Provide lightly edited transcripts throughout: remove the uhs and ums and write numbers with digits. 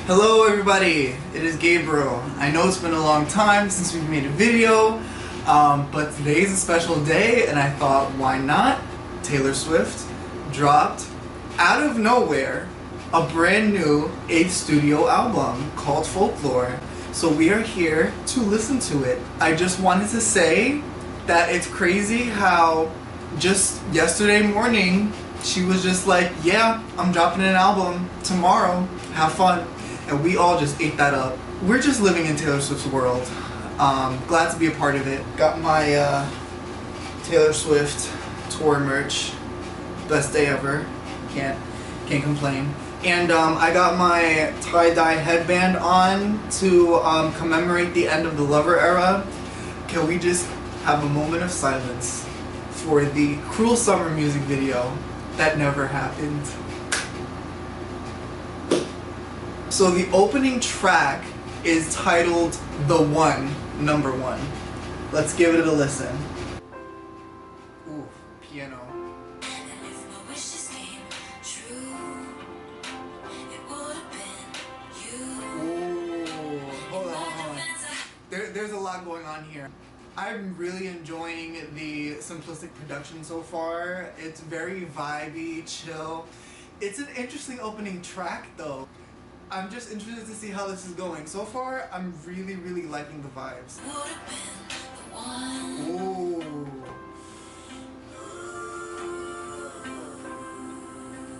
Hello everybody, it is Gabriel. I know it's been a long time since we've made a video, but today's a special day and I thought why not? Taylor Swift dropped, out of nowhere, a brand new 8th studio album called Folklore. So we are here to listen to it. I just wanted to say that it's crazy how just yesterday morning she was just like, yeah, I'm dropping an album tomorrow, have fun. And we all just ate that up. We're just living in Taylor Swift's world. Glad to be a part of it. Got my Taylor Swift tour merch. Best day ever. Can't complain. And I got my tie-dye headband on to commemorate the end of the Lover era. Can we just have a moment of silence for the Cruel Summer music video that never happened? So the opening track is titled The One, number 1. Let's give it a listen. Ooh, piano. Ooh, hold on. There's a lot going on here. I'm really enjoying the simplistic production so far. It's very vibey, chill. It's an interesting opening track though. I'm just interested to see how this is going. So far, I'm really liking the vibes. Ooh.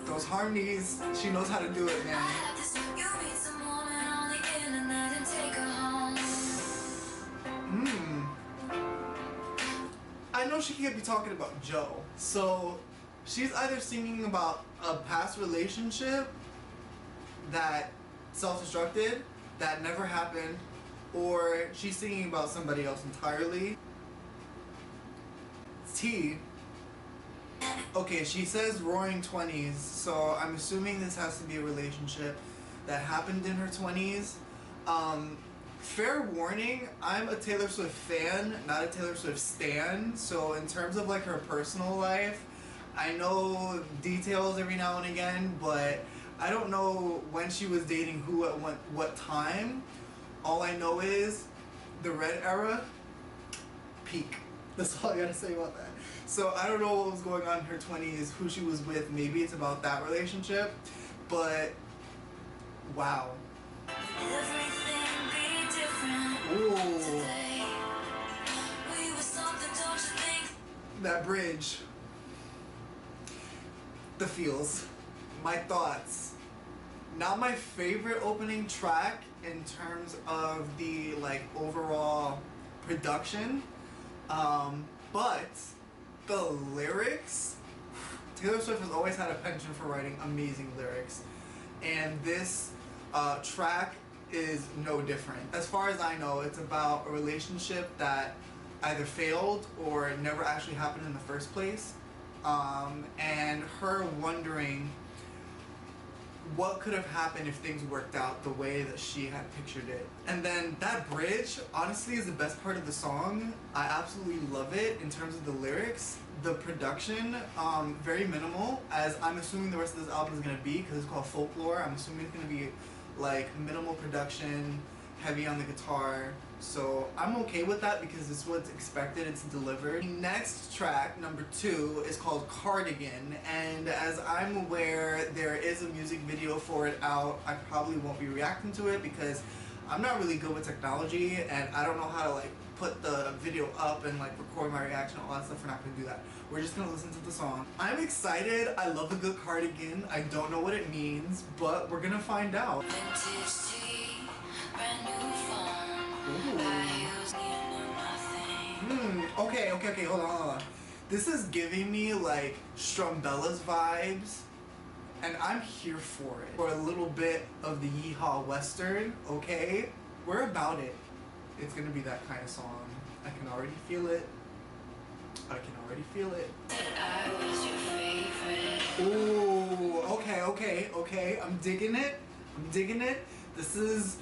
Those harmonies, she knows how to do it, man. I know she can't be talking about Joe. So, she's either singing about a past relationship that self-destructed, that never happened, or she's singing about somebody else entirely. T. Okay, she says roaring 20s, so I'm assuming this has to be a relationship that happened in her 20s. Fair warning, I'm a Taylor Swift fan, not a Taylor Swift stan, so in terms of like her personal life, I know details every now and again, but I don't know when she was dating who at what time. All I know is the Red era, peak. That's all I gotta say about that. So I don't know what was going on in her 20s, who she was with. Maybe it's about that relationship, but wow. Ooh. That bridge. The feels. My thoughts. Not my favorite opening track in terms of the like overall production, but the lyrics. Taylor Swift has always had a penchant for writing amazing lyrics, and this track is no different. As far as I know, it's about a relationship that either failed or never actually happened in the first place, and her wondering what could have happened if things worked out the way that she had pictured it. And then that bridge, honestly, is the best part of the song. I absolutely love it in terms of the lyrics. The production, very minimal, as I'm assuming the rest of this album is going to be, because it's called Folklore. I'm assuming it's going to be like minimal production, heavy on the guitar. So I'm okay with that because it's what's expected, it's delivered. The next track, number 2, is called Cardigan, and as I'm aware there is a music video for it out. I probably won't be reacting to it because I'm not really good with technology and I don't know how to like put the video up and like record my reaction, all that stuff. We're not going to do that. We're just going to listen to the song. I'm excited. I love a good cardigan. I don't know what it means, but we're going to find out. Okay, hold on. This is giving me like Strumbella's vibes, and I'm here for it. For a little bit of the Yeehaw Western, okay? We're about it. It's gonna be that kind of song. I can already feel it. Ooh, okay. I'm digging it. This is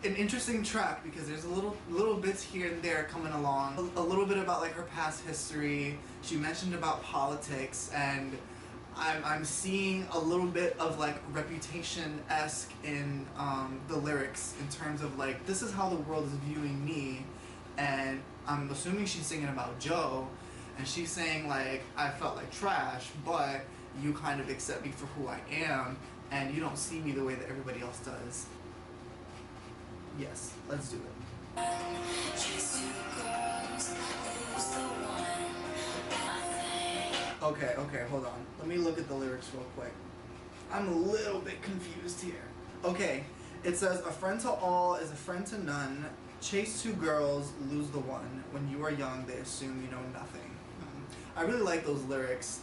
an interesting track because there's a little bits here and there coming along. A little bit about like her past history. She mentioned about politics, and I'm seeing a little bit of like Reputation-esque in the lyrics in terms of like, this is how the world is viewing me, and I'm assuming she's singing about Joe, and she's saying like, I felt like trash, but you kind of accept me for who I am, and you don't see me the way that everybody else does. Yes, let's do it. Okay, hold on. Let me look at the lyrics real quick. I'm a little bit confused here. Okay, it says, a friend to all is a friend to none. Chase two girls, lose the one. When you are young, they assume you know nothing. I really like those lyrics.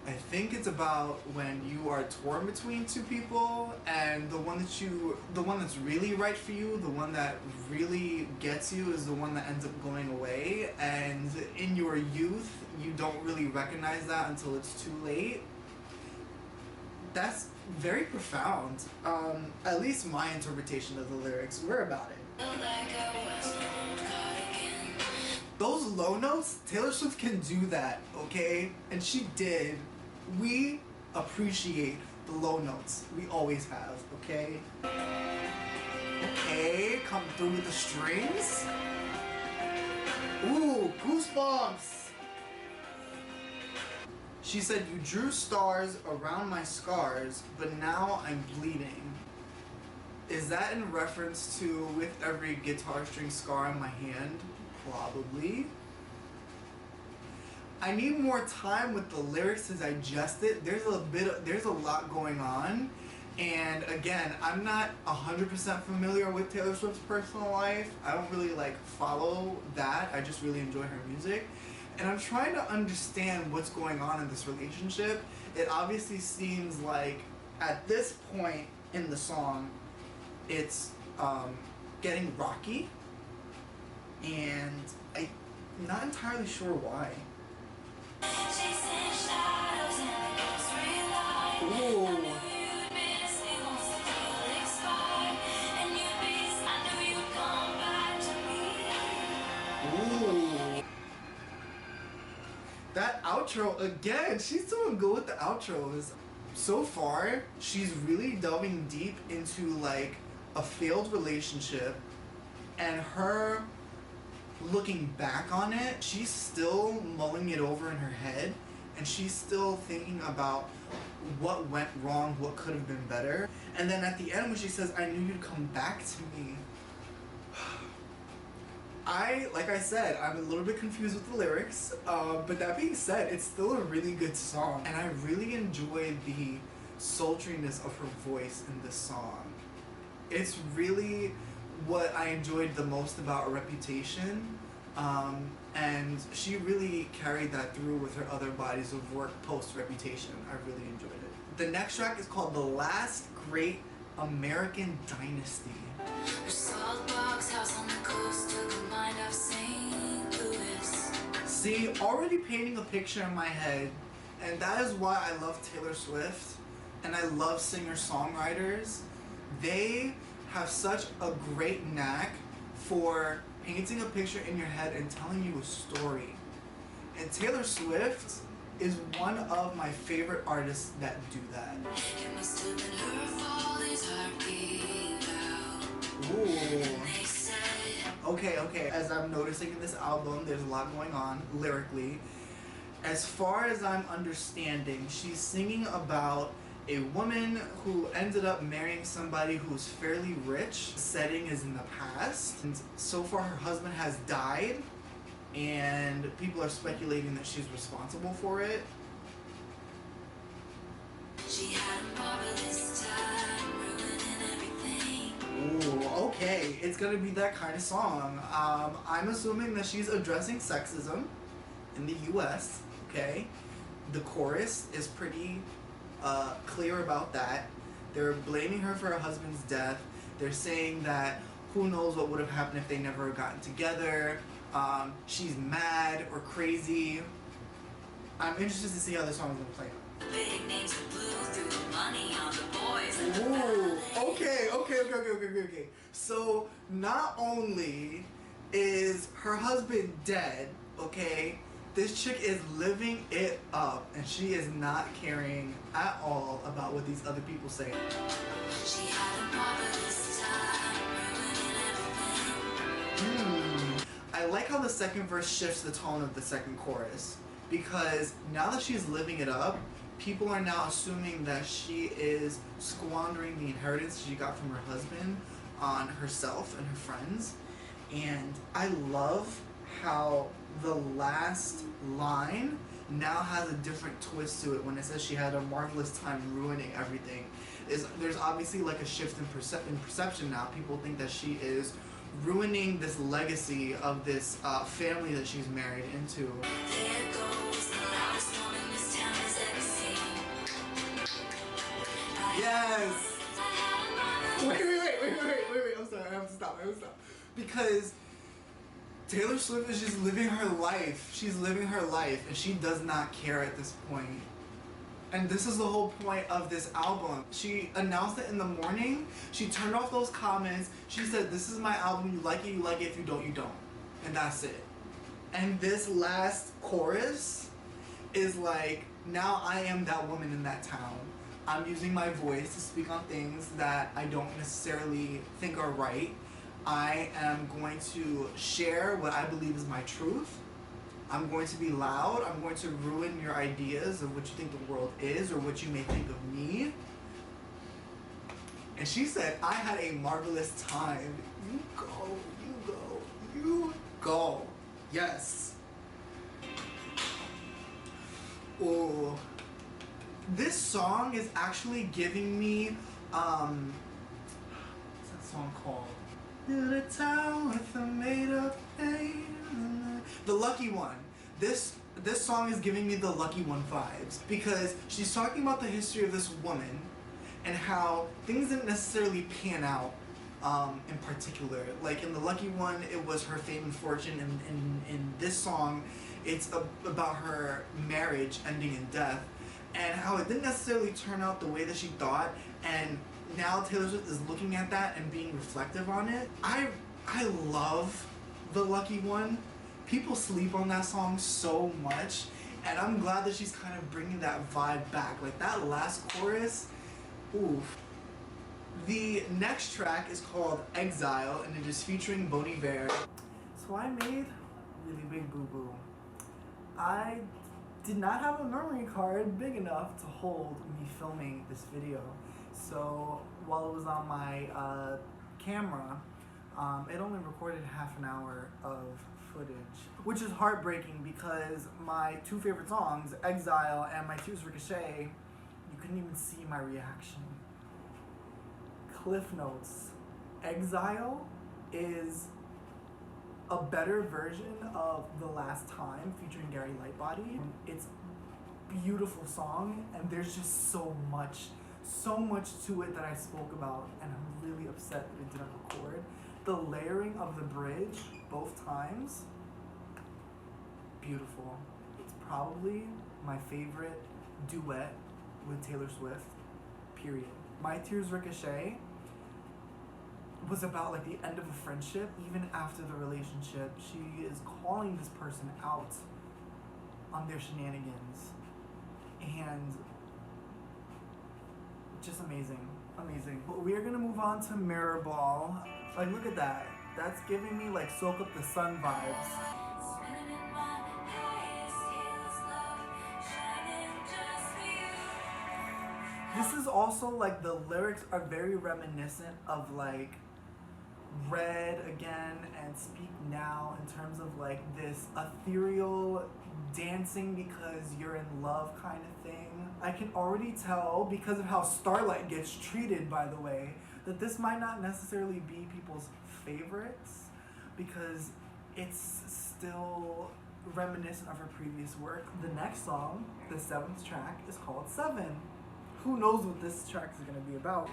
I think it's about when you are torn between two people, and the one that's really right for you, the one that really gets you, is the one that ends up going away. And in your youth, you don't really recognize that until it's too late. That's very profound. At least my interpretation of the lyrics were about it. Those low notes, Taylor Swift can do that, okay? And she did. We appreciate the low notes. We always have, okay? Okay, come through with the strings. Ooh, goosebumps. She said, you drew stars around my scars, but now I'm bleeding. Is that in reference to with every guitar string scar on my hand? Probably. I need more time with the lyrics to digest it. There's a lot going on. And again, I'm not 100% familiar with Taylor Swift's personal life. I don't really like follow that. I just really enjoy her music. And I'm trying to understand what's going on in this relationship. It obviously seems like at this point in the song, it's getting rocky. And I'm not entirely sure why. Ooh. Ooh. That outro, again, she's doing good with the outros. So far, she's really delving deep into like a failed relationship, and her looking back on it, she's still mulling it over in her head, and she's still thinking about what went wrong, what could have been better. And then at the end when she says, I knew you'd come back to me, like I said, I'm a little bit confused with the lyrics, but that being said, it's still a really good song, and I really enjoy the sultriness of her voice in this song. It's really what I enjoyed the most about Reputation, and she really carried that through with her other bodies of work post-Reputation. I really enjoyed it. The next track is called The Last Great American Dynasty. See, already painting a picture in my head, and that is why I love Taylor Swift, and I love singer-songwriters. They have such a great knack for painting a picture in your head and telling you a story. And Taylor Swift is one of my favorite artists that do that. Ooh. Okay. As I'm noticing in this album, there's a lot going on lyrically. As far as I'm understanding, she's singing about a woman who ended up marrying somebody who's fairly rich. The setting is in the past, and so far her husband has died, and people are speculating that she's responsible for it. She had a marvelous time, ruining everything. Ooh, okay, it's gonna be that kind of song. I'm assuming that she's addressing sexism in the US, okay? The chorus is pretty clear about that. They're blaming her for her husband's death. They're saying that who knows what would have happened if they never gotten together. She's mad or crazy. I'm interested to see how this song is gonna play out. Big names blue through the money on the boys. Ooh, okay. So not only is her husband dead, okay, This chick is living it up, and she is not caring at all about what these other people say. She had a marvelous time, ruining everything. I like how the second verse shifts the tone of the second chorus, because now that she's living it up, people are now assuming that she is squandering the inheritance she got from her husband on herself and her friends. And I love how the last line now has a different twist to it when it says she had a marvelous time ruining everything. There's obviously like a shift in perception now. People think that she is ruining this legacy of this family that she's married into. There goes the loudest woman this town has ever seen. Yes! Wait, I'm sorry, I have to stop. Because Taylor Swift is just living her life. She's living her life, and she does not care at this point. And this is the whole point of this album. She announced it in the morning. She turned off those comments. She said, this is my album. You like it, you like it. If you don't, you don't. And that's it. And this last chorus is like, now I am that woman in that town. I'm using my voice to speak on things that I don't necessarily think are right. I am going to share what I believe is my truth. I'm going to be loud. I'm going to ruin your ideas of what you think the world is or what you may think of me. And she said, I had a marvelous time. You go. Yes. Oh. This song is actually giving me, what's that song called? The town with a made up name. The Lucky One. This song is giving me the Lucky One vibes because she's talking about the history of this woman and how things didn't necessarily pan out in particular. Like in The Lucky One, it was her fame and fortune, and in this song, it's about her marriage ending in death and how it didn't necessarily turn out the way that she thought, and now Taylor Swift is looking at that and being reflective on it. I love The Lucky One. People sleep on that song so much, and I'm glad that she's kind of bringing that vibe back. Like that last chorus, oof. The next track is called Exile, and it is featuring Bon Iver. So I made a really big boo-boo. I did not have a memory card big enough to hold me filming this video. So while it was on my camera, it only recorded half an hour of footage, which is heartbreaking because my two favorite songs, Exile and My Tears Ricochet, you couldn't even see my reaction. Cliff notes, Exile is a better version of The Last Time featuring Gary Lightbody. It's a beautiful song, and there's just so much to it that I spoke about, and I'm really upset that it didn't record. The layering of the bridge both times, beautiful. It's probably my favorite duet with Taylor Swift, period. My Tears Ricochet was about like the end of a friendship. Even after the relationship, she is calling this person out on their shenanigans, and just amazing. But we are gonna move on to Mirror Ball. Like, look at that. That's giving me like Soak Up the Sun vibes. This is also like, the lyrics are very reminiscent of like Red again and Speak Now, in terms of like this ethereal dancing because you're in love kind of thing. I can already tell, because of how Starlight gets treated, by the way, that this might not necessarily be people's favorites because it's still reminiscent of her previous work. The next song, the 7th track, is called 7. Who knows what this track is going to be about?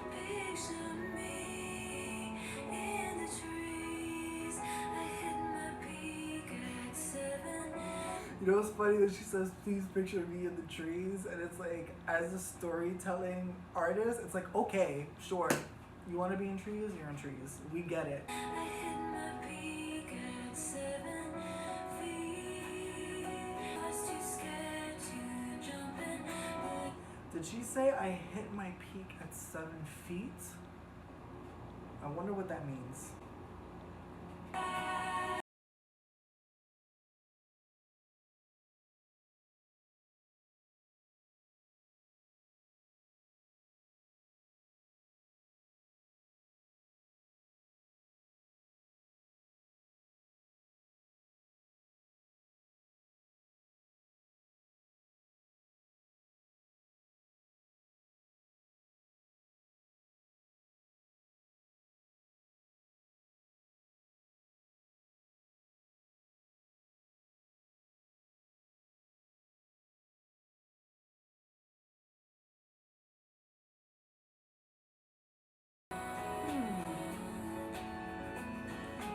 You know what's funny that she says, please picture me in the trees, and it's like, as a storytelling artist, it's like, okay, sure, you want to be in trees, you're in trees, we get it. Did she say I hit my peak at 7 feet? I wonder what that means.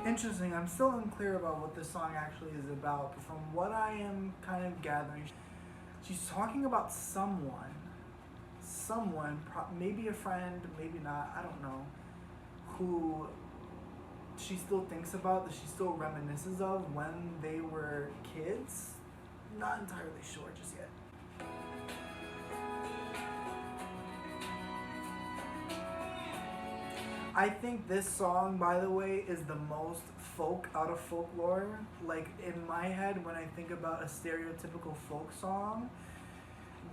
Interesting. I'm still unclear about what this song actually is about, but from what I am kind of gathering, she's talking about someone, maybe a friend, maybe not, I don't know, who she still thinks about, that she still reminisces of when they were kids. Not entirely sure just yet. I think this song, by the way, is the most folk out of Folklore. Like, in my head, when I think about a stereotypical folk song,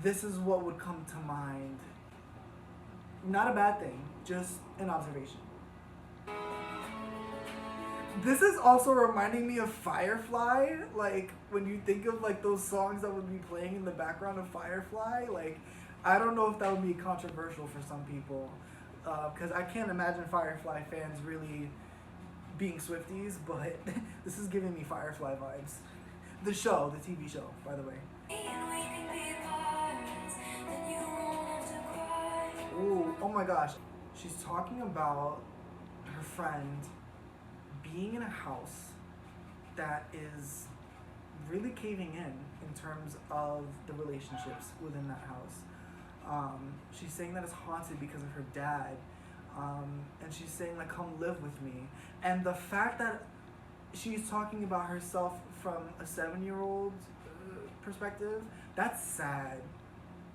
this is what would come to mind. Not a bad thing, just an observation. This is also reminding me of Firefly. Like, when you think of like those songs that would be playing in the background of Firefly, like, I don't know if that would be controversial for some people. Because I can't imagine Firefly fans really being Swifties, but this is giving me Firefly vibes. The show, the TV show, by the way. Ooh, oh my gosh. She's talking about her friend being in a house that is really caving in terms of the relationships within that house. She's saying that it's haunted because of her dad, and she's saying like, come live with me. And the fact that she's talking about herself from a 7-year-old perspective, that's sad.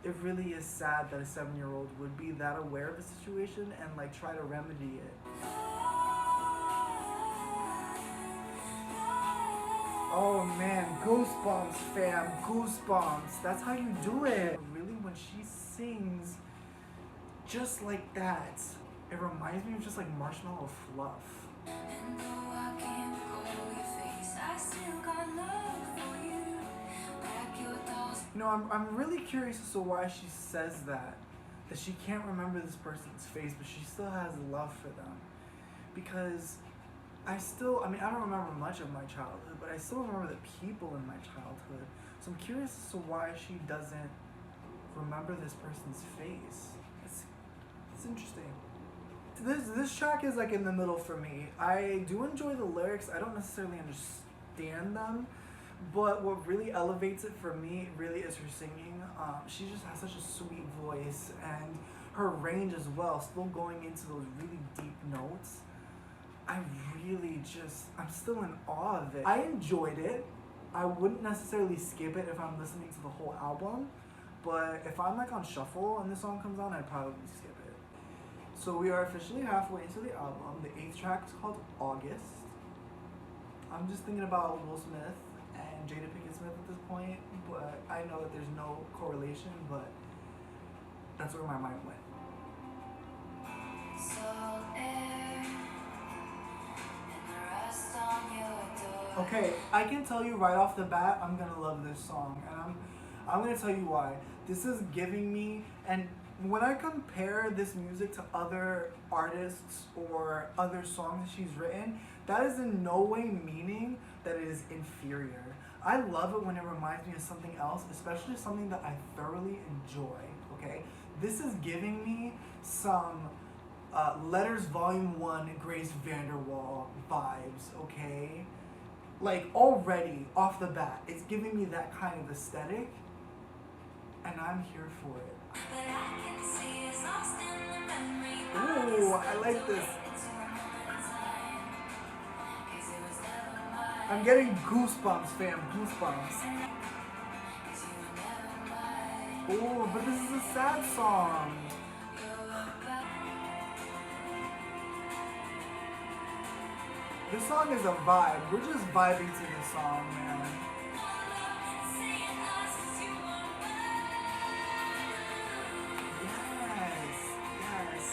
It really is sad that a 7-year-old would be that aware of the situation and like try to remedy it. Oh man, goosebumps fam, goosebumps. That's how you do it. Really, when she sings just like that, it reminds me of just like Marshmallow Fluff. You know, I'm really curious as to why she says that she can't remember this person's face, but she still has love for them. Because I don't remember much of my childhood, but I still remember the people in my childhood. So I'm curious as to why she doesn't remember this person's face. It's interesting. This track is like in the middle for me. I do enjoy the lyrics. I don't necessarily understand them, but what really elevates it for me really is her singing. She just has such a sweet voice, and her range as well, still going into those really deep notes. I'm still in awe of it. I enjoyed it. I wouldn't necessarily skip it if I'm listening to the whole album, but if I'm like on shuffle and this song comes on, I'd probably skip it. So we are officially halfway into the album. The 8th track is called August. I'm just thinking about Will Smith and Jada Pinkett Smith at this point, but I know that there's no correlation, but that's where my mind went. Okay, I can tell you right off the bat, I'm gonna love this song, and I'm gonna tell you why. This is giving me, and when I compare this music to other artists or other songs that she's written, that is in no way meaning that it is inferior. I love it when it reminds me of something else, especially something that I thoroughly enjoy, okay? This is giving me some Letters Volume 1 Grace Vanderwall vibes, okay? Like, already, off the bat, it's giving me that kind of aesthetic, and I'm here for it. Ooh, I like this. I'm getting goosebumps, fam, goosebumps. Oh, but this is a sad song. This song is a vibe. We're just vibing to this song, man. Yes, yes.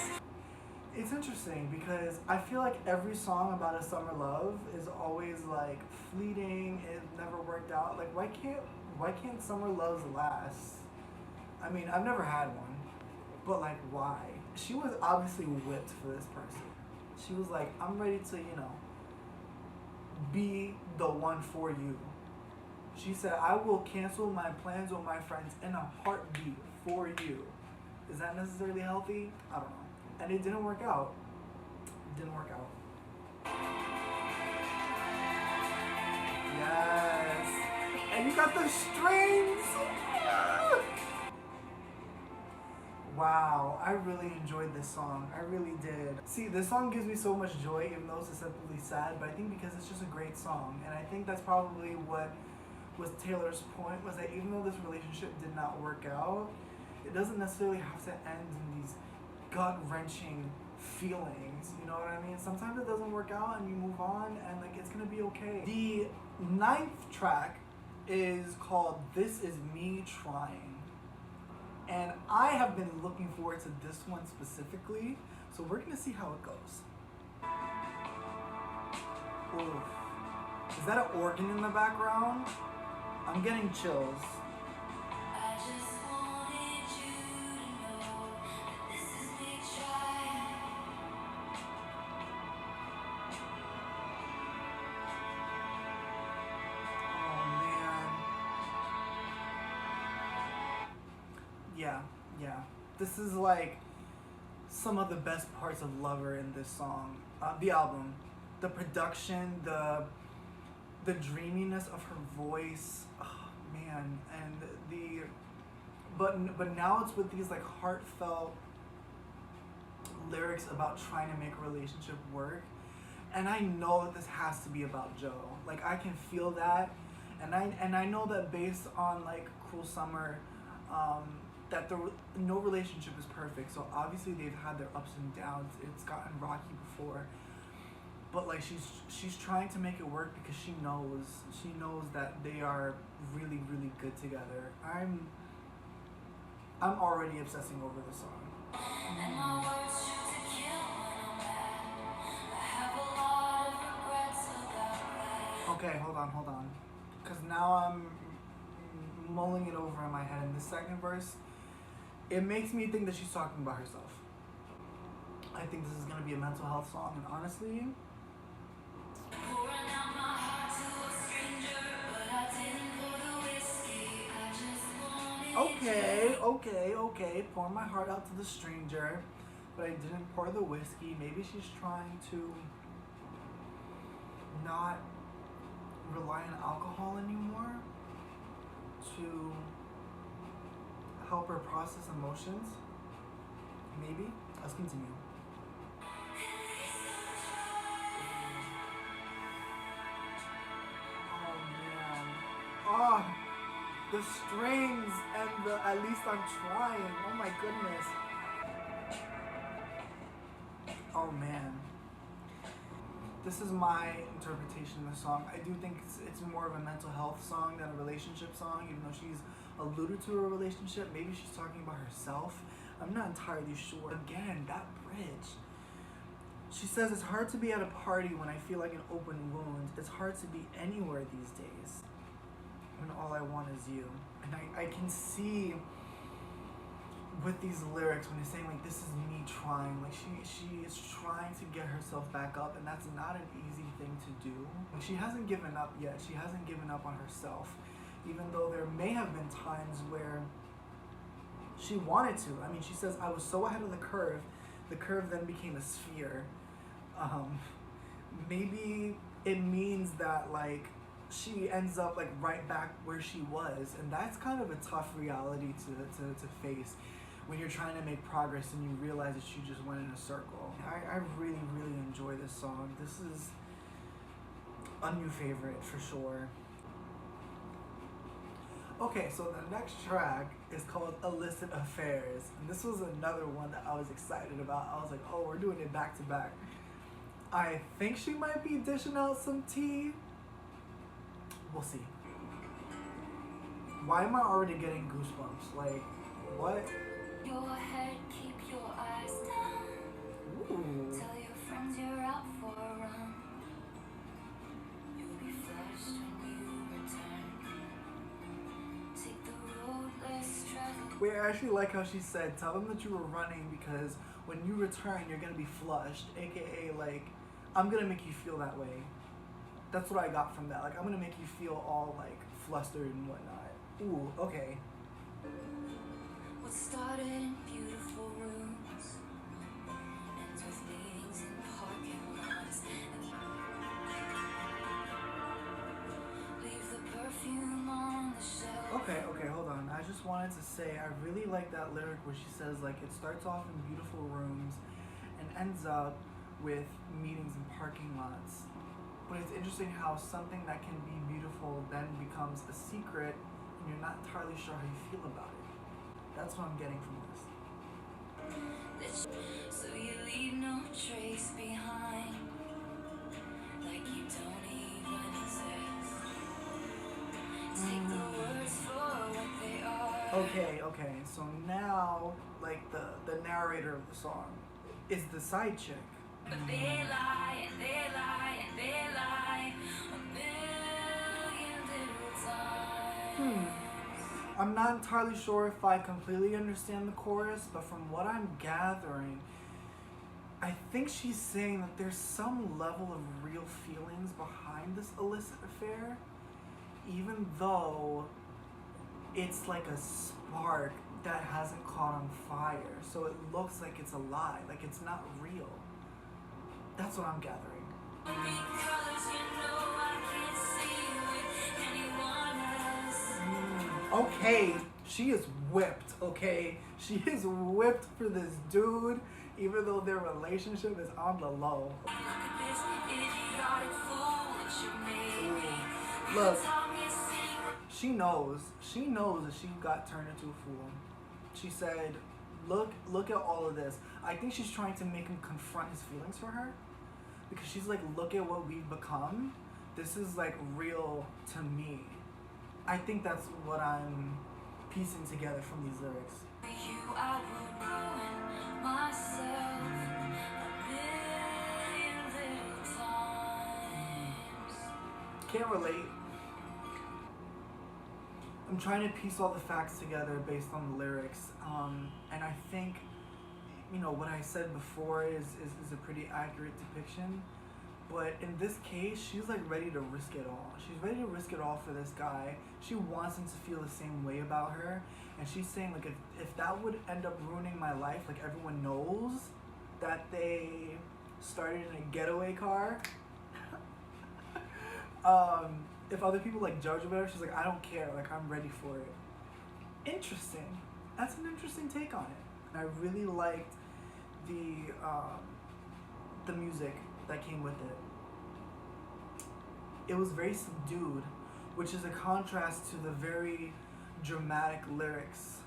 It's interesting because I feel like every song about a summer love is always like fleeting. It never worked out. Like why can't summer loves last? I mean, I've never had one, but like why? She was obviously whipped for this person. She was like, I'm ready to, be the one for you. She said, I will cancel my plans with my friends in a heartbeat for you. Is that necessarily healthy? I don't know. And it didn't work out. It didn't work out. Yes. And you got the strings. Wow, I really enjoyed this song. I really did. See, this song gives me so much joy, even though it's simply sad, but I think because it's just a great song. And I think that's probably what was Taylor's point, was that even though this relationship did not work out, it doesn't necessarily have to end in these gut-wrenching feelings. You know what I mean? Sometimes it doesn't work out and you move on and like it's gonna be okay. The 9th track is called This Is Me Trying. And I have been looking forward to this one specifically, so we're gonna see how it goes. Ooh. Is that an organ in the background? I'm getting chills. I just wanted you to know that this is me trying. Oh man. Yeah. This is like some of the best parts of Lover in this song. The album. The production, the dreaminess of her voice. Oh man. And but now it's with these like heartfelt lyrics about trying to make a relationship work. And I know that this has to be about Joe. Like I can feel that, and I know that based on like Cruel Summer, that no relationship is perfect. So obviously they've had their ups and downs. It's gotten rocky before, but like she's trying to make it work because she knows that they are really really good together. I'm already obsessing over the song. And my words shoot to kill when I'm mad. I have a lot of regrets about that. Okay, hold on. Because now I'm mulling it over in my head. In the second verse, it makes me think that she's talking about herself. I think this is going to be a mental health song, and honestly... Pouring out my heart to a stranger, but I didn't pour the whiskey. I just wanted Okay. Pour my heart out to the stranger, but I didn't pour the whiskey. Maybe she's trying to not rely on alcohol anymore to help her process emotions. Maybe. Let's continue. Oh man. Oh, the strings and the at least I'm trying. Oh my goodness. Oh man. This is my interpretation of the song. I do think it's more of a mental health song than a relationship song, even though she's alluded to a relationship. Maybe she's talking about herself. I'm not entirely sure. Again, that bridge. She says, it's hard to be at a party when I feel like an open wound. It's hard to be anywhere these days when all I want is you. And I can see with these lyrics when they're saying like this is me trying, like she is trying to get herself back up, and that's not an easy thing to do. Like she hasn't given up yet. She hasn't given up on herself, even though there may have been times where she wanted to. I mean, she says, I was so ahead of the curve then became a sphere. Maybe it means that like she ends up like right back where she was, and that's kind of a tough reality to face when you're trying to make progress and you realize that you just went in a circle. I really really enjoy this song. This is a new favorite for sure. Okay, so the next track is called Illicit Affairs. And this was another one that I was excited about. I was like, oh, we're doing it back to back. I think she might be dishing out some tea. We'll see. Why am I already getting goosebumps? Like, what? Your head, keep your eyes down. Ooh. Tell your friends you're out for a run. You'll be flushed when you return. Take the road less traveled. Wait, I actually like how she said, tell them that you were running because when you return, you're gonna be flushed. AKA, like, I'm gonna make you feel that way. That's what I got from that. Like, I'm gonna make you feel all, like, flustered and whatnot. Ooh, okay. What started in beautiful rooms ends with meetings in parking lots. Leave the perfume on the shelf. Okay, hold on. I just wanted to say, I really like that lyric where she says, like, it starts off in beautiful rooms and ends up with meetings in parking lots. But it's interesting how something that can be beautiful then becomes a secret and you're not entirely sure how you feel about it. That's what I'm getting from this. So you leave no trace behind, like you don't even exist. Take the words for what they are. Okay. So now, like, the narrator of the song is the side chick. But they lie and they lie and they lie a million little times. I'm not entirely sure if I completely understand the chorus, but from what I'm gathering, I think she's saying that there's some level of real feelings behind this illicit affair, even though it's like a spark that hasn't caught on fire. So it looks like it's a lie, like it's not real. That's what I'm gathering. Colors, you know I can't see with anyone else. Okay, she is whipped, okay? She is whipped for this dude, even though their relationship is on the low. Look at this idiotic fool that you made. Look, Tell me a secret. she knows that she got turned into a fool. She said, look at all of this. I think she's trying to make him confront his feelings for her. Because she's like, look at what we've become. This is like real to me. I think that's what I'm piecing together from these lyrics. For you, I would ruin myself a million little times. Can't relate. I'm trying to piece all the facts together based on the lyrics. And I think, you know, what I said before is a pretty accurate depiction. But in this case, she's like ready to risk it all. She's ready to risk it all for this guy. She wants him to feel the same way about her. And she's saying, like, if that would end up ruining my life, like everyone knows that they started in a getaway car. If other people like judge about her, she's like, I don't care, like I'm ready for it. Interesting. That's an interesting take on it. And I really liked the music that came with it. It was very subdued, which is a contrast to the very dramatic lyrics.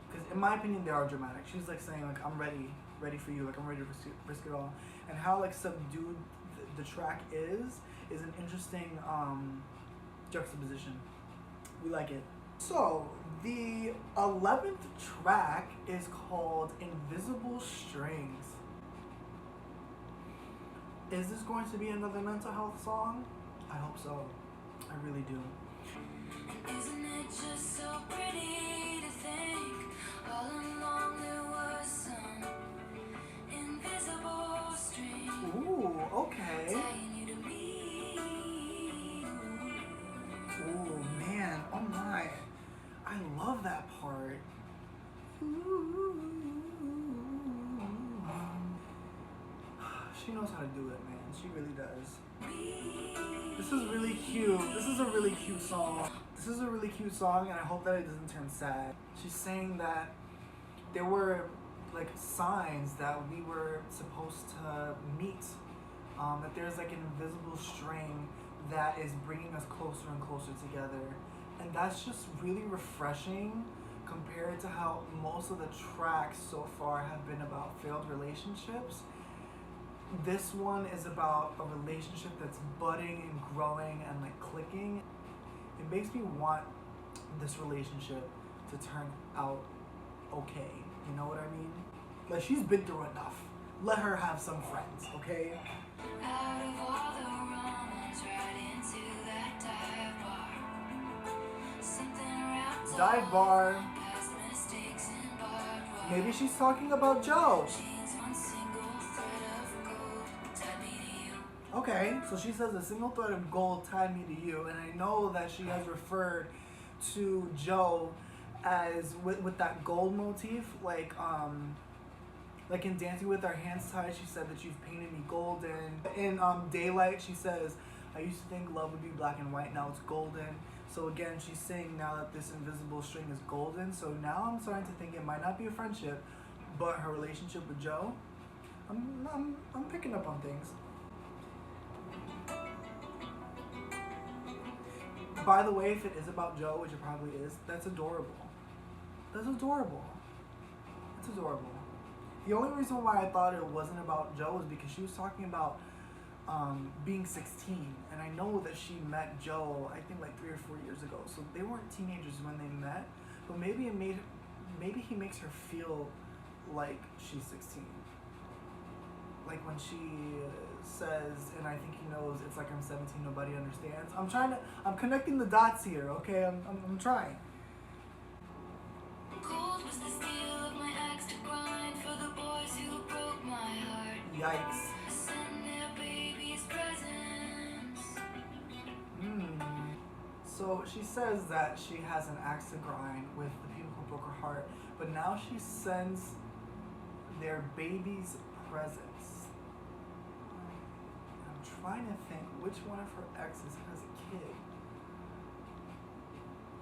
Because in my opinion, they are dramatic. She's like saying, like, I'm ready for you, like I'm ready to risk it all. And how like subdued the track is an interesting juxtaposition. We like it. So the 11th track is called Invisible Strings. Is this going to be another mental health song? I hope so. I really do. Isn't it just so pretty to think all along there was some invisible string Ooh, okay. tying you to me? Ooh, man. Oh my. I love that part. She knows how to do it, man. She really does. This is really cute. This is a really cute song. This is a really cute song, and I hope that it doesn't turn sad. She's saying that there were like signs that we were supposed to meet. That there's like an invisible string that is bringing us closer and closer together. And that's just really refreshing compared to how most of the tracks so far have been about failed relationships. This one is about a relationship that's budding and growing and like clicking. It makes me want this relationship to turn out okay. You know what I mean? Like, she's been through enough. Let her have some friends, okay? Out of all the wrongs, right into that dive bar. Something wrapped Dive bar. up past mistakes and barbed Maybe wire. she's talking about Joe. Chains, one single thread of gold tied me to you. Okay, so she says a single thread of gold tied me to you, and I know that she has referred to Joe as with that gold motif, like in Dancing with Our Hands Tied, she said that you've painted me golden. In Daylight, she says, I used to think love would be black and white, now it's golden. So again, she's saying now that this invisible string is golden. So now I'm starting to think it might not be a friendship, but her relationship with Joe. I'm picking up on things. By the way, if it is about Joe, which it probably is, that's adorable. That's adorable. It's adorable. The only reason why I thought it wasn't about Joe is because she was talking about being 16, and I know that she met Joe, I think like 3 or 4 years ago. So they weren't teenagers when they met, but maybe he makes her feel like she's 16. Like when she says, and I think he knows, it's like I'm 17, nobody understands. I'm connecting the dots here, okay? I'm trying. Gold was the steel of my axe to grind for the boys who broke my heart. Yikes. Send their babies presents. So she says that she has an axe to grind with the people who broke her heart, but now she sends their babies presents. I'm trying to think which one of her exes has a kid,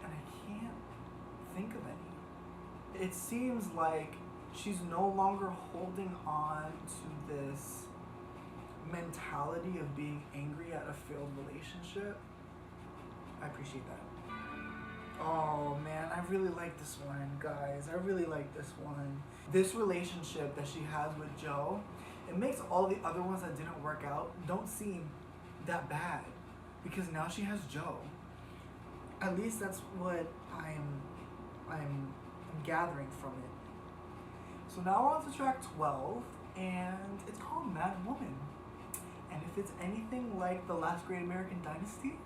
and I can't think of any. It seems like she's no longer holding on to this mentality of being angry at a failed relationship. I appreciate that. Oh man, I really like this one, guys. I really like this one. This relationship that she has with Joe, it makes all the other ones that didn't work out don't seem that bad, because now she has Joe. At least that's what I'm gathering from it. So now we're on to track 12, and it's called Mad Woman. And if it's anything like The Last Great American Dynasty,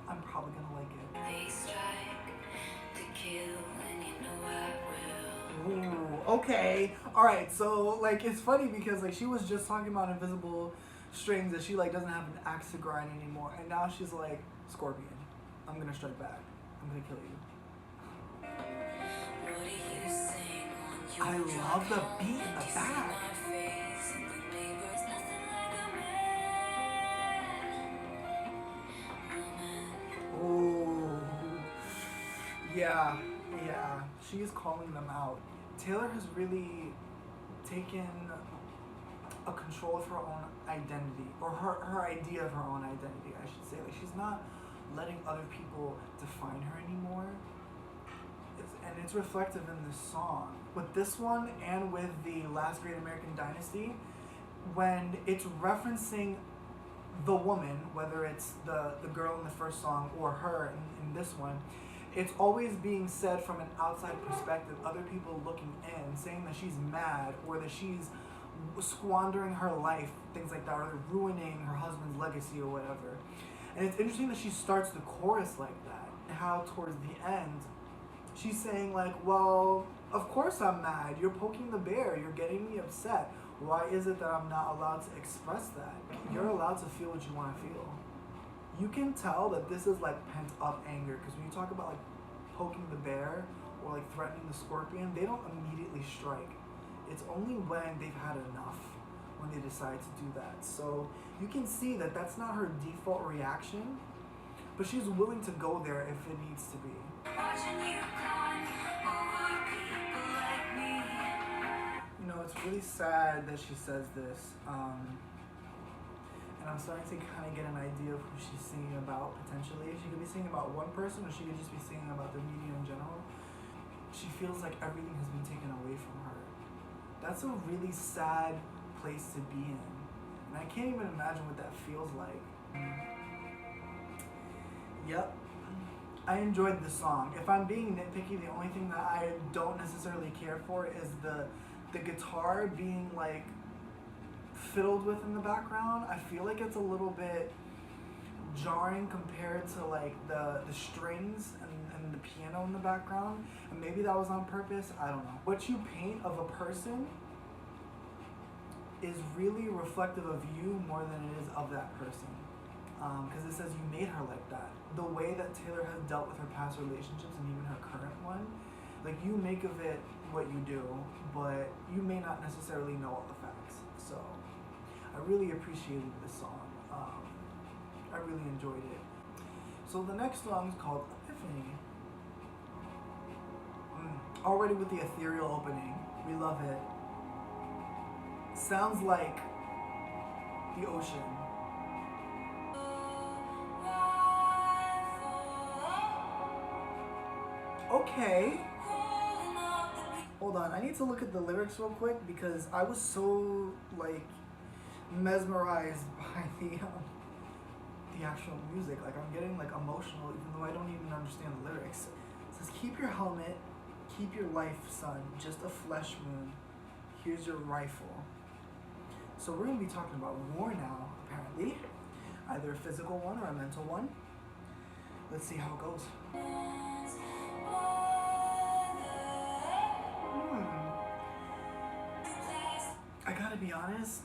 I'm probably gonna like it. They strike to kill, and you know I will. Ooh, okay. Alright, so like it's funny because like she was just talking about invisible strings that she like doesn't have an axe to grind anymore, and now she's like, Scorpion, I'm gonna strike back. I'm gonna kill you. What do you sing on I your love the drive beat in home? the You see back. my face in the neighbors, nothing like a man. Woman. Ooh. Yeah. She's calling them out. Taylor has really taken a control of her own identity, or her idea of her own identity, I should say. Like, she's not letting other people define her anymore. And it's reflective in this song. With this one and with The Last Great American Dynasty, when it's referencing the woman, whether it's the girl in the first song or her in this one, it's always being said from an outside perspective, other people looking in, saying that she's mad or that she's squandering her life, things like that, or ruining her husband's legacy or whatever. And it's interesting that she starts the chorus like that, and how towards the end, she's saying like, well, of course I'm mad. You're poking the bear. You're getting me upset. Why is it that I'm not allowed to express that? You're allowed to feel what you want to feel. You can tell that this is like pent up anger, because when you talk about like poking the bear or like threatening the scorpion, they don't immediately strike. It's only when they've had enough when they decide to do that. So you can see that that's not her default reaction, but she's willing to go there if it needs to be. Watching you climb over people like me. You know, it's really sad that she says this. and I'm starting to kind of get an idea of who she's singing about potentially. She could be singing about one person, or she could just be singing about the media in general. She feels like everything has been taken away from her. That's a really sad place to be in, and I can't even imagine what that feels like. Yep, I enjoyed the song. If I'm being nitpicky, the only thing that I don't necessarily care for is the guitar being like fiddled with in the background. I feel like it's a little bit jarring compared to like the strings and the piano in the background, and maybe that was on purpose. I don't know. What you paint of a person is really reflective of you more than it is of that person, because it says you made her like that. The way that Taylor has dealt with her past relationships and even her current one, like, you make of it what you do, but you may not necessarily know all the facts. So I really appreciated this song. I really enjoyed it. So the next song is called Epiphany. Already with the ethereal opening, we love it. Sounds like the ocean. Okay. Hold on, I need to look at the lyrics real quick because I was so like mesmerized by the actual music. Like, I'm getting like emotional even though I don't even understand the lyrics. It says, keep your helmet, keep your life, son, just a flesh wound. Here's your rifle. So we're gonna be talking about war now, apparently. Either a physical one or a mental one. Let's see how it goes. I gotta be honest,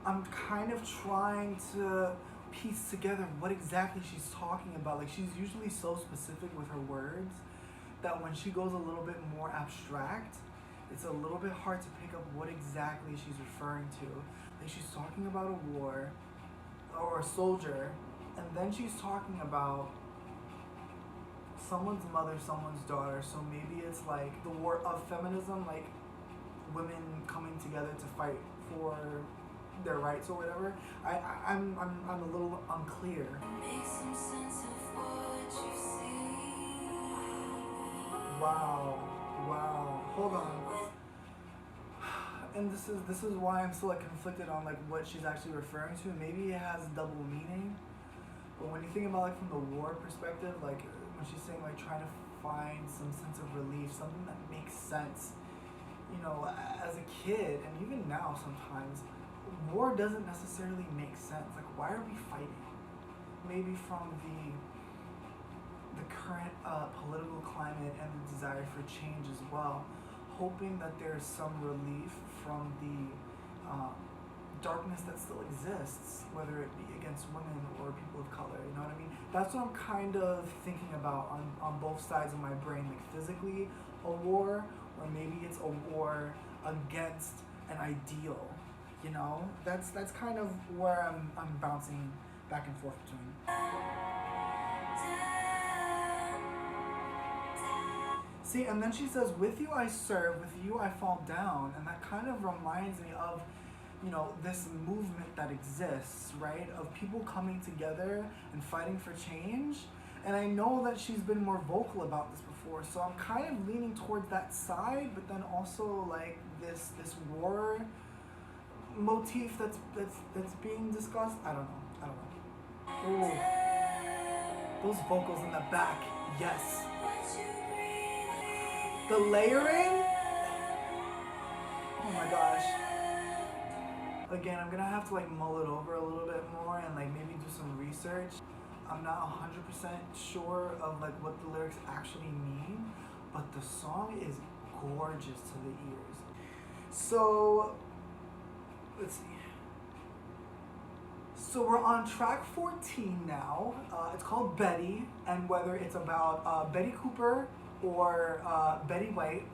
I'm kind of trying to piece together what exactly she's talking about. Like, she's usually so specific with her words that when she goes a little bit more abstract, it's a little bit hard to pick up what exactly she's referring to. Like, she's talking about a war or a soldier, and then she's talking about someone's mother, someone's daughter. So maybe it's like the war of feminism, like women coming together to fight for their rights or whatever. I'm a little unclear. Make some sense of what you see. Wow. Hold on. And this is why I'm still like conflicted on like what she's actually referring to. Maybe it has double meaning. But when you think about like from the war perspective, like when she's saying like trying to find some sense of relief, something that makes sense, you know, as a kid and even now sometimes, war doesn't necessarily make sense. Like, why are we fighting? Maybe from the current political climate and the desire for change as well, hoping that there's some relief from the darkness that still exists, whether it be against women or people of color, you know what I mean? That's what I'm kind of thinking about on both sides of my brain, like physically a war, or maybe it's a war against an ideal, you know? That's kind of where I'm bouncing back and forth between. See, and then she says, with you I serve, with you I fall down, and that kind of reminds me of, you know, this movement that exists, right? Of people coming together and fighting for change. And I know that she's been more vocal about this before, so I'm kind of leaning towards that side, but then also like this war motif that's being discussed. I don't know. Ooh. Those vocals in the back, yes. The layering? Oh my gosh. Again, I'm gonna have to like mull it over a little bit more and like maybe do some research. I'm not 100% sure of like what the lyrics actually mean, but the song is gorgeous to the ears. So, let's see. So we're on track 14 now. It's called Betty, and whether it's about Betty Cooper or Betty White,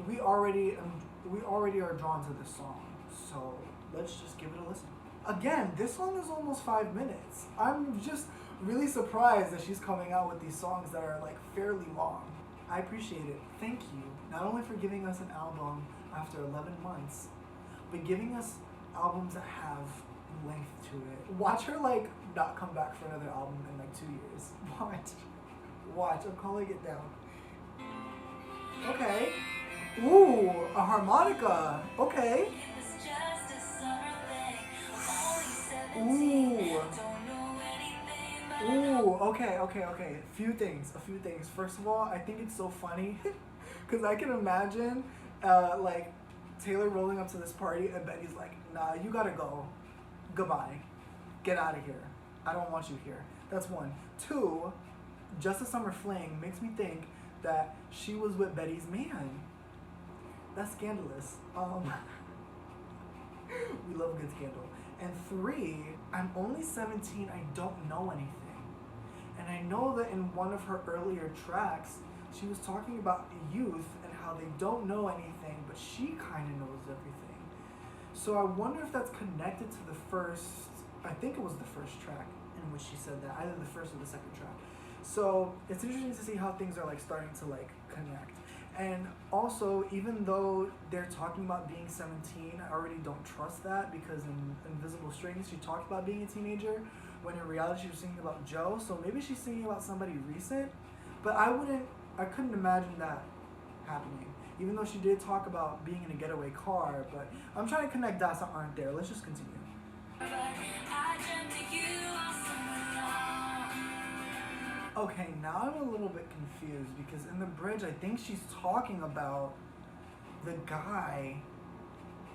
we already are drawn to this song. So let's just give it a listen. Again, this song is almost 5 minutes. I'm just really surprised that she's coming out with these songs that are like fairly long. I appreciate it. Thank you. Not only for giving us an album after 11 months, but giving us albums that have length to it. Watch her like not come back for another album in like 2 years. Watch. I'm calling it down. Okay. Ooh, a harmonica. Okay. Ooh. Ooh, okay. A few things. First of all, I think it's so funny because I can imagine like Taylor rolling up to this party and Betty's like, nah, you gotta go. Goodbye. Get out of here. I don't want you here. That's one. Two, Just a Summer Fling makes me think that she was with Betty's man. That's scandalous. We love a good scandal. And three, I'm only 17, I don't know anything. And I know that in one of her earlier tracks, she was talking about youth and how they don't know anything, but she kind of knows everything. So I wonder if that's connected to the first, I think it was the first track in which she said that, either the first or the second track. So it's interesting to see how things are like starting to like connect. And also, even though they're talking about being 17, I already don't trust that because in Invisible Strings, she talked about being a teenager, when in reality she was singing about Joe. So maybe she's singing about somebody recent, but I couldn't imagine that happening. Even though she did talk about being in a getaway car, but I'm trying to connect dots that aren't there. Let's just continue. Okay, now I'm a little bit confused because in the bridge, I think she's talking about the guy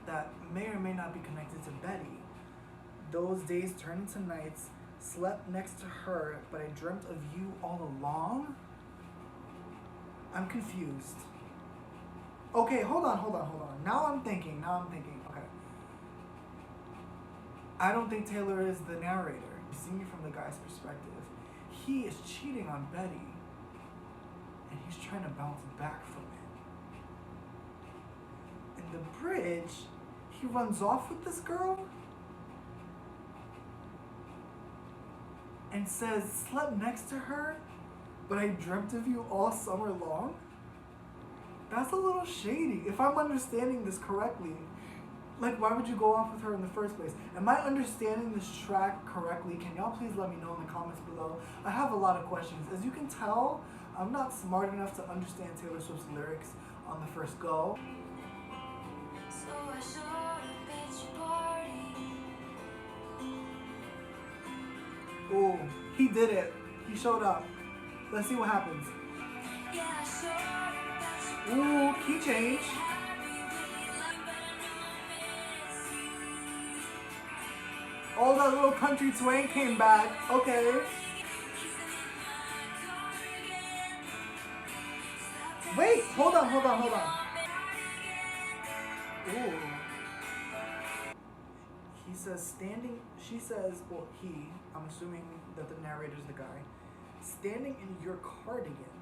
that may or may not be connected to Betty. Those days turned into nights, slept next to her, but I dreamt of you all along? I'm confused. Okay, hold on. Now I'm thinking. Okay. I don't think Taylor is the narrator. You're seeing it from the guy's perspective. He is cheating on Betty, and he's trying to bounce back from it. In the bridge, he runs off with this girl and says, slept next to her, but I dreamt of you all summer long? That's a little shady, if I'm understanding this correctly. Like, why would you go off with her in the first place? Am I understanding this track correctly? Can y'all please let me know in the comments below? I have a lot of questions. As you can tell, I'm not smart enough to understand Taylor Swift's lyrics on the first go. So I showed up at your party. Ooh, he did it. He showed up. Let's see what happens. Yeah, I showed up at your Ooh, key change. All that little country twang came back. Okay. Wait, hold on. Ooh. He says standing, she says, well, he, I'm assuming that the narrator's the guy, standing in your cardigan.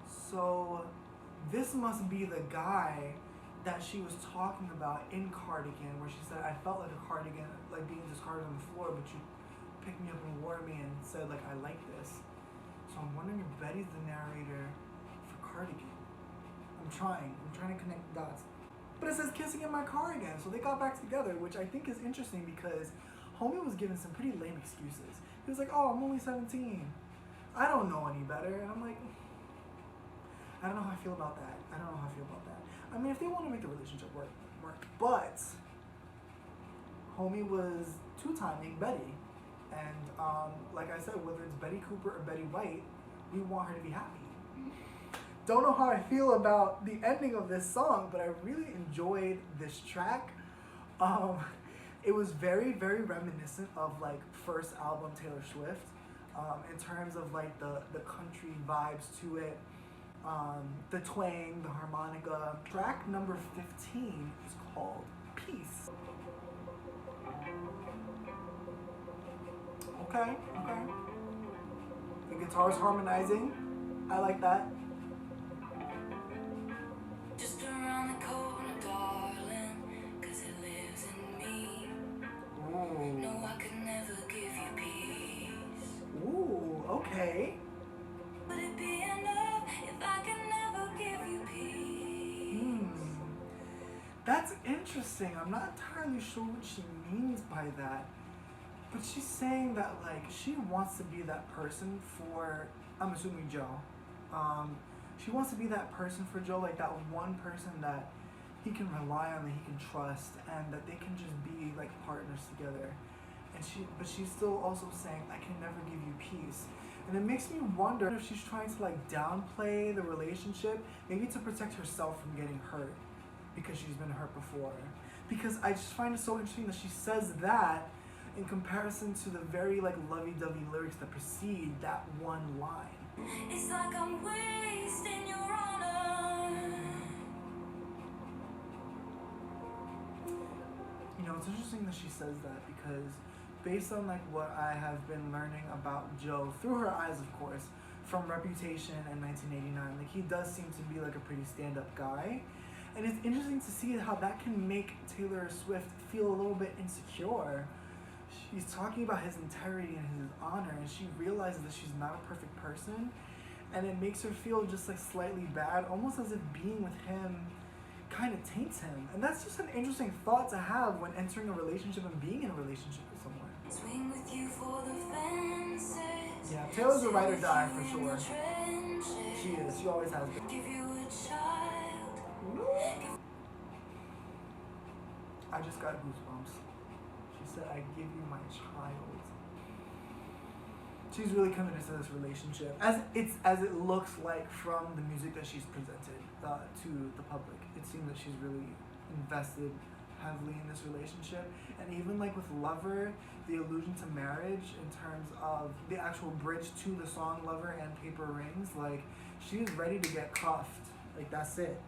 So this must be the guy that she was talking about in Cardigan, where she said, I felt like a cardigan, like being discarded on the floor, but you picked me up and wore me and said, like, I like this. So I'm wondering if Betty's the narrator for Cardigan. I'm trying to connect the dots. But it says kissing in my car again, so they got back together, which I think is interesting because Homie was given some pretty lame excuses. He was like, oh, I'm only 17. I don't know any better. And I'm like, I don't know how I feel about that. I mean, if they want to make the relationship work. But Homie was two-timing Betty. And like I said, whether it's Betty Cooper or Betty White, we want her to be happy. Don't know how I feel about the ending of this song, but I really enjoyed this track. It was very, very reminiscent of like first album Taylor Swift, in terms of like the country vibes to it. The twang, the harmonica. Track number 15 is called Peace. Okay. The guitar's harmonizing. I like that. Just around the corner, darling, 'cause it lives in me. Ooh. No, I could never give you peace. Ooh, okay. Would it be enough if I could never give you peace? That's interesting. I'm not entirely sure what she means by that. But she's saying that like she wants to be that person for, I'm assuming Joe. She wants to be that person for Joe, like that one person that he can rely on, that he can trust, and that they can just be like partners together. But she's still also saying, I can never give you peace. And it makes me wonder if she's trying to like downplay the relationship, maybe to protect herself from getting hurt because she's been hurt before. Because I just find it so interesting that she says that in comparison to the very like lovey-dovey lyrics that precede that one line. It's like I'm wasting your honor. You know, it's interesting that she says that because based on like what I have been learning about Joe through her eyes, of course, from Reputation and 1989, like he does seem to be like a pretty stand-up guy. And it's interesting to see how that can make Taylor Swift feel a little bit insecure. She's talking about his integrity and his honor, and she realizes that she's not a perfect person, and it makes her feel just like slightly bad, almost as if being with him kind of taints him. And that's just an interesting thought to have when entering a relationship and being in a relationship with someone. Swing with you for the fences. Yeah, Taylor's a ride or die for Sit with you sure. in the trenches. She is. She always has been. Give you a child. I just got goosebumps. She said, I give you my child. She's really committed to this relationship, as it looks like from the music that she's presented to the public. It seems that she's really invested heavily in this relationship, and even like with Lover, the allusion to marriage in terms of the actual bridge to the song Lover and Paper Rings, like she is ready to get cuffed. Like that's it.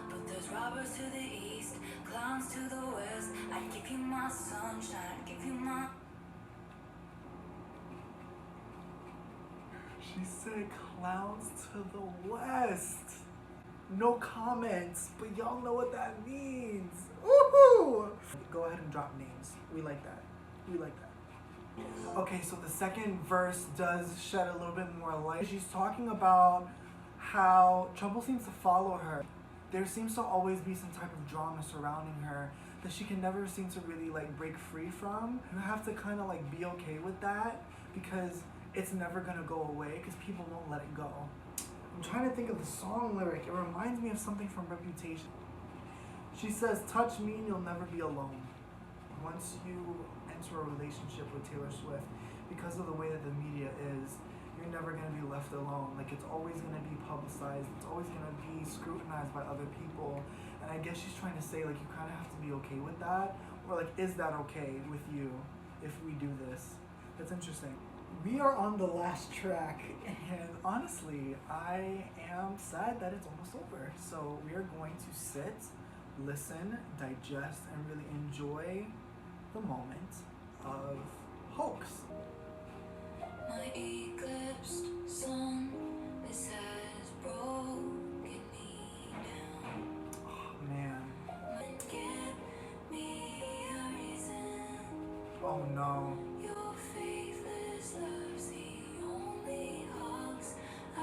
But there's robbers to the east, clowns to the west. I'd give you my sunshine, I'd give you my... She said clowns to the west. No comments, but y'all know what that means. Woohoo! Go ahead and drop names. We like that. We like that. Okay, so the second verse does shed a little bit more light. She's talking about how trouble seems to follow her. There seems to always be some type of drama surrounding her that she can never seem to really like break free from. You have to kind of like be okay with that because it's never gonna go away because people won't let it go. I'm trying to think of the song lyric. It reminds me of something from Reputation. She says, touch me and you'll never be alone. Once you enter a relationship with Taylor Swift, because of the way that the media is, you're never going to be left alone. Like, it's always going to be publicized. It's always going to be scrutinized by other people. And I guess she's trying to say, like, you kind of have to be okay with that. Or, like, is that okay with you if we do this? That's interesting. We are on the last track, and honestly, I am sad that it's almost over. So we are going to sit, listen, digest, and really enjoy the moment of Hoax. My eclipsed sun, this has broken me down. Oh, man. Give me a reason. Oh, no. Your faithless love's the only hoax I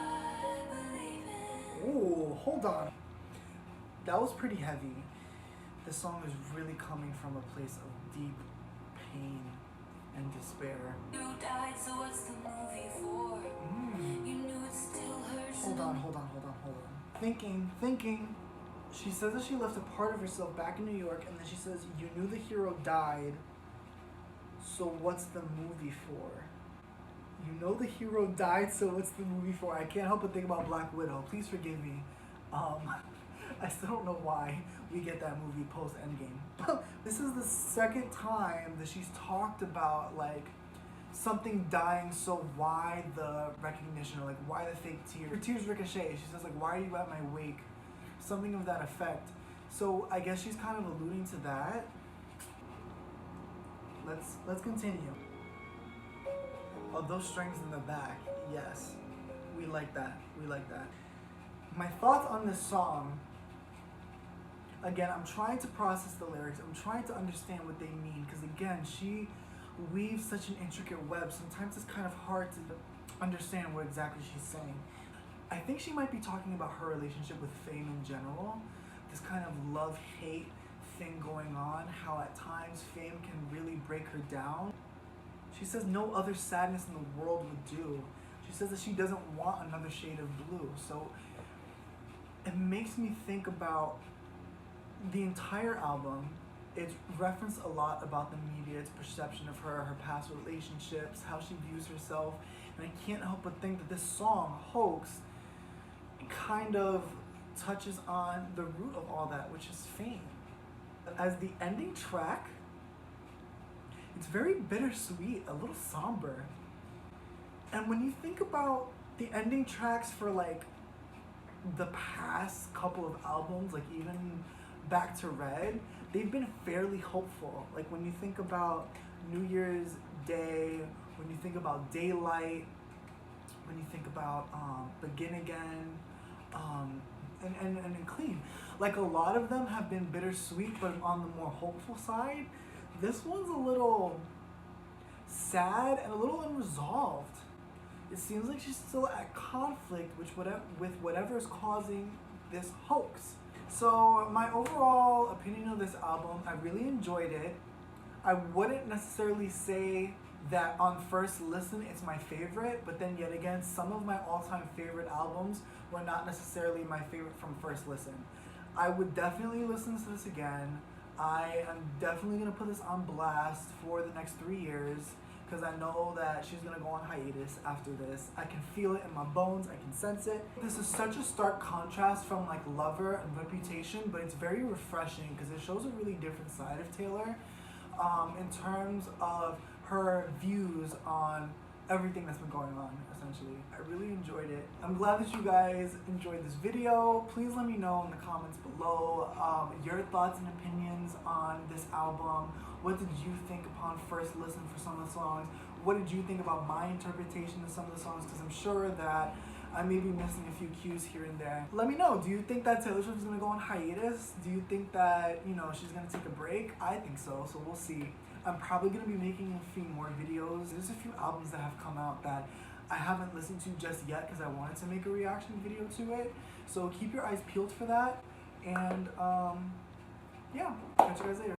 believe in. Ooh, hold on. That was pretty heavy. The song is really coming from a place of deep pain and despair. You died, so what's the movie for? You knew it still hurts. Hold on. Thinking. She says that she left a part of herself back in New York, and then she says, you knew the hero died, so what's the movie for? You know the hero died, so what's the movie for? I can't help but think about Black Widow. Please forgive me. I still don't know why we get that movie post-Endgame. This is the second time that she's talked about, like, something dying, so why the recognition, or, like, why the fake tears? Her tears ricochet. She says, like, why are you at my wake? Something of that effect. So I guess she's kind of alluding to that. Let's continue. Oh, those strings in the back. Yes. We like that. My thoughts on this song. Again, I'm trying to process the lyrics. I'm trying to understand what they mean. Because again, she weaves such an intricate web. Sometimes it's kind of hard to understand what exactly she's saying. I think she might be talking about her relationship with fame in general. this kind of love-hate thing going on, how at times fame can really break her down. She says no other sadness in the world would do. She says that she doesn't want another shade of blue. So it makes me think about the entire album. It's referenced a lot about the media, its perception of her, her past relationships, how she views herself. And I can't help but think that this song, Hoax, kind of touches on the root of all that, which is fame. As the ending track, it's very bittersweet, a little somber. And when you think about the ending tracks for like the past couple of albums, like even Back to Red, they've been fairly hopeful. Like when you think about New Year's Day, when you think about Daylight, when you think about Begin Again, and Clean. Like a lot of them have been bittersweet, but on the more hopeful side. This one's a little sad and a little unresolved. It seems like she's still at conflict with whatever is causing this hoax. So my overall opinion of this album, I really enjoyed it. I wouldn't necessarily say that on first listen it's my favorite, but then yet again, some of my all-time favorite albums were not necessarily my favorite from first listen. I would definitely listen to this again. I am definitely going to put this on blast for the next 3 years, because I know that she's going to go on hiatus after this. I can feel it in my bones, I can sense it. This is such a stark contrast from like Lover and Reputation, but it's very refreshing because it shows a really different side of Taylor in terms of her views on everything that's been going on, essentially. I really enjoyed it. I'm glad that you guys enjoyed this video. Please let me know in the comments below your thoughts and opinions on this album. What did you think upon first listen for some of the songs? What did you think about my interpretation of some of the songs? Because I'm sure that I may be missing a few cues here and there. Let me know, do you think that Taylor Swift is gonna go on hiatus? Do you think that, you know, she's gonna take a break? I think so, so we'll see. I'm probably gonna be making a few more videos. There's a few albums that have come out that I haven't listened to just yet because I wanted to make a reaction video to it. So keep your eyes peeled for that. And yeah, catch you guys later.